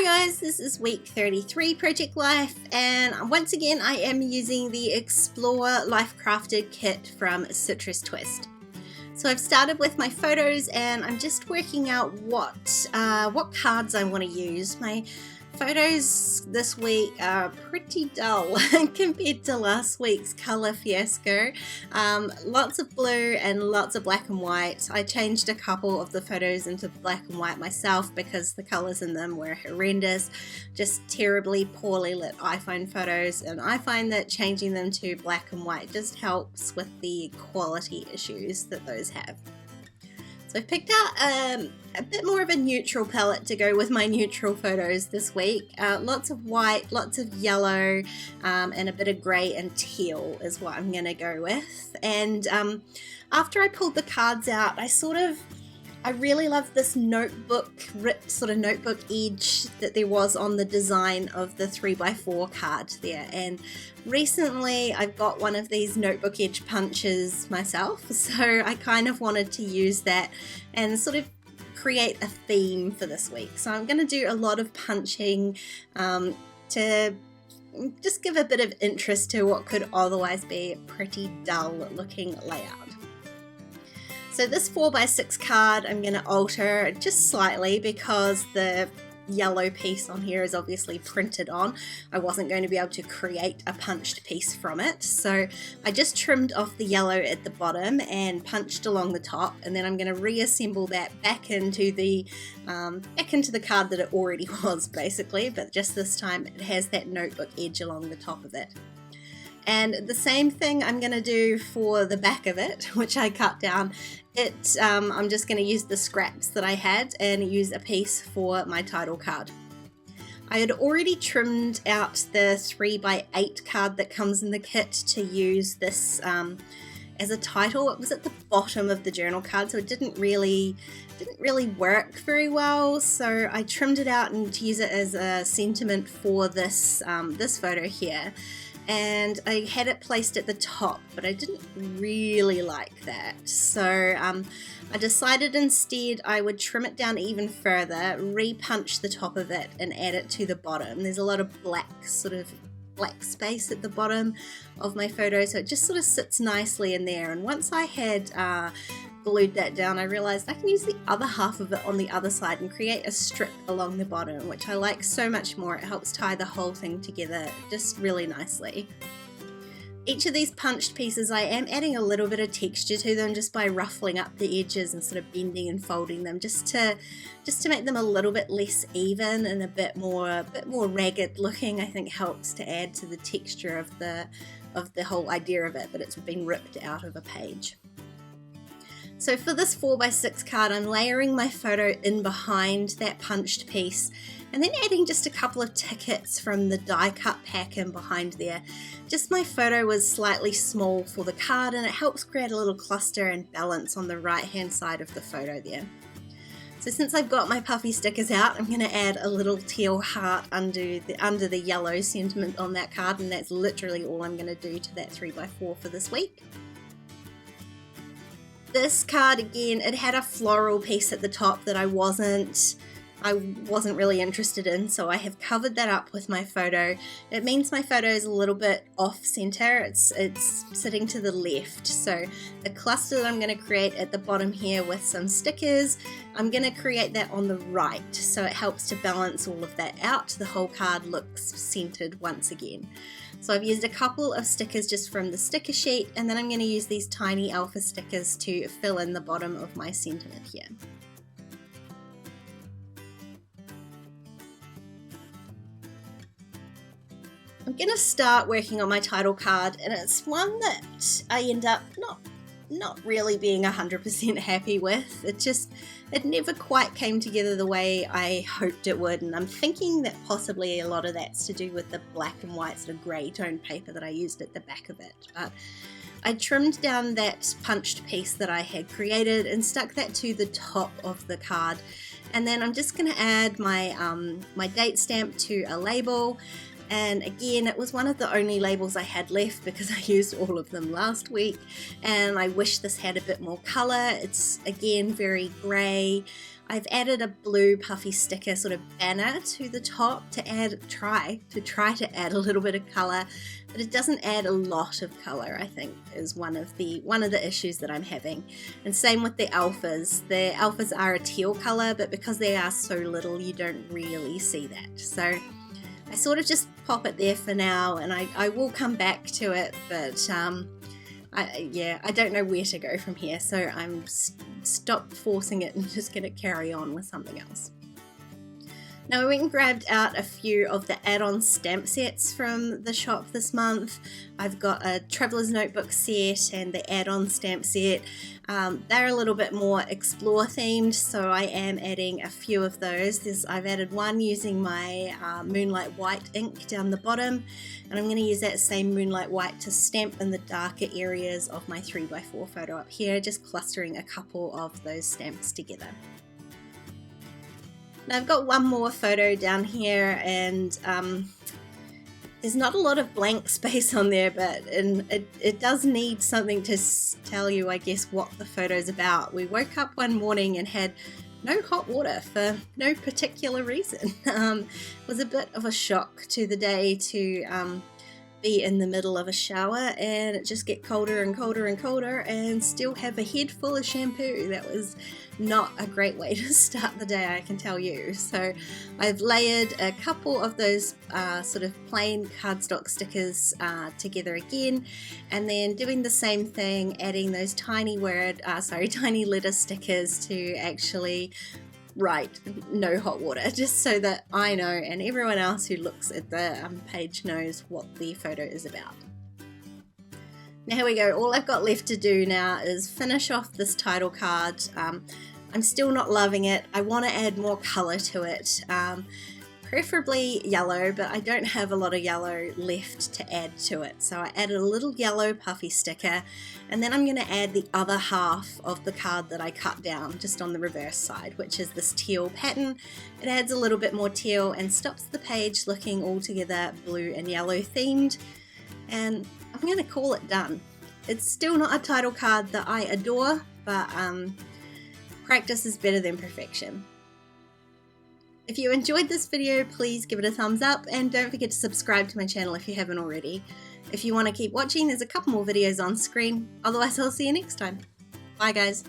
Hi guys, this is week 33 Project Life, and once again I am using the Explore Life Crafted kit from Citrus Twist. So I've started with my photos and I'm just working out what cards I want to use. My photos this week are pretty dull compared to last week's colour fiasco. Lots of blue and lots of black and white. I changed a couple of the photos into black and white myself because the colours in them were horrendous, just terribly poorly lit iPhone photos, and I find that changing them to black and white just helps with the quality issues that those have. So I've picked out a bit more of a neutral palette to go with my neutral photos this week. Lots of white, lots of yellow, and a bit of grey and teal is what I'm going to go with. And after I pulled the cards out, I really love this notebook, ripped sort of notebook edge that there was on the design of the 3x4 card there. And recently I've got one of these notebook edge punches myself, so I kind of wanted to use that and sort of create a theme for this week. So I'm going to do a lot of punching to just give a bit of interest to what could otherwise be a pretty dull looking layout. So this 4x6 card I'm going to alter just slightly because the yellow piece on here is obviously printed on. I wasn't going to be able to create a punched piece from it, so I just trimmed off the yellow at the bottom and punched along the top, and then I'm going to reassemble that back into the card that it already was basically, but just this time it has that notebook edge along the top of it. And the same thing I'm going to do for the back of it, which I cut down. I'm just going to use the scraps that I had and use a piece for my title card. I had already trimmed out the 3x8 card that comes in the kit to use this as a title. It was at the bottom of the journal card, so it didn't really work very well. So I trimmed it out and to use it as a sentiment for this photo here. And I had it placed at the top, but I didn't really like that. So I decided instead I would trim it down even further, re-punch the top of it and add it to the bottom. There's a lot of black space at the bottom of my photo, so it just sort of sits nicely in there. And once I had glued that down, I realized I can use the other half of it on the other side and create a strip along the bottom, which I like so much more. It helps tie the whole thing together just really nicely. Each of these punched pieces, I am adding a little bit of texture to them just by ruffling up the edges and sort of bending and folding them just to make them a little bit less even and a bit more ragged looking. I think helps to add to the texture of the whole idea of it, that it's been ripped out of a page. So for this 4x6 card, I'm layering my photo in behind that punched piece and then adding just a couple of tickets from the die cut pack in behind there. Just my photo was slightly small for the card, and it helps create a little cluster and balance on the right hand side of the photo there. So since I've got my puffy stickers out, I'm going to add a little teal heart under the yellow sentiment on that card, and that's literally all I'm going to do to that 3x4 for this week. This card, again, it had a floral piece at the top that I wasn't really interested in, so I have covered that up with my photo. It means my photo is a little bit off center. It's sitting to the left. So the cluster that I'm going to create at the bottom here with some stickers, I'm going to create that on the right, so it helps to balance all of that out. The whole card looks centered once again. So I've used a couple of stickers just from the sticker sheet, and then I'm going to use these tiny alpha stickers to fill in the bottom of my sentiment here. I'm going to start working on my title card, and it's one that I end up not really being 100% happy with. It never quite came together the way I hoped it would, and I'm thinking that possibly a lot of that's to do with the black and white sort of grey tone paper that I used at the back of it. But I trimmed down that punched piece that I had created and stuck that to the top of the card, and then I'm just going to add my date stamp to a label. And again, it was one of the only labels I had left because I used all of them last week, and I wish this had a bit more color. It's again very gray. I've added a blue puffy sticker sort of banner to the top to try to add a little bit of color, but it doesn't add a lot of color, I think, is one of the issues that I'm having. And same with the alphas. The alphas are a teal color, but because they are so little, you don't really see that. So I sort of just pop it there for now, and I will come back to it, but I don't know where to go from here, so I'm stopped forcing it and just going to carry on with something else. Now, I went and grabbed out a few of the add-on stamp sets from the shop this month. I've got a Traveler's Notebook set and the add-on stamp set. They're a little bit more explore themed, so I am adding a few of those. I've added one using my Moonlight White ink down the bottom, and I'm going to use that same Moonlight White to stamp in the darker areas of my 3x4 photo up here, just clustering a couple of those stamps together. Now I've got one more photo down here, and there's not a lot of blank space on there, but it does need something to tell you, I guess, what the photo's about. We woke up one morning and had no hot water for no particular reason. It was a bit of a shock to the day to be in the middle of a shower and it just get colder and colder and colder and still have a head full of shampoo. That was not a great way to start the day, I can tell you. So I've layered a couple of those sort of plain cardstock stickers together again, and then doing the same thing, adding those tiny letter stickers to actually write no hot water, just so that I know and everyone else who looks at the page knows what the photo is about. Now here we go, all I've got left to do now is finish off this title card. I'm still not loving it. I want to add more color to it, preferably yellow, but I don't have a lot of yellow left to add to it. So I added a little yellow puffy sticker, and then I'm going to add the other half of the card that I cut down just on the reverse side, which is this teal pattern. It adds a little bit more teal and stops the page looking all together blue and yellow themed, and I'm going to call it done. It's still not a title card that I adore, but practice is better than perfection. If you enjoyed this video, please give it a thumbs up and don't forget to subscribe to my channel if you haven't already. If you want to keep watching, there's a couple more videos on screen. Otherwise, I'll see you next time. Bye guys.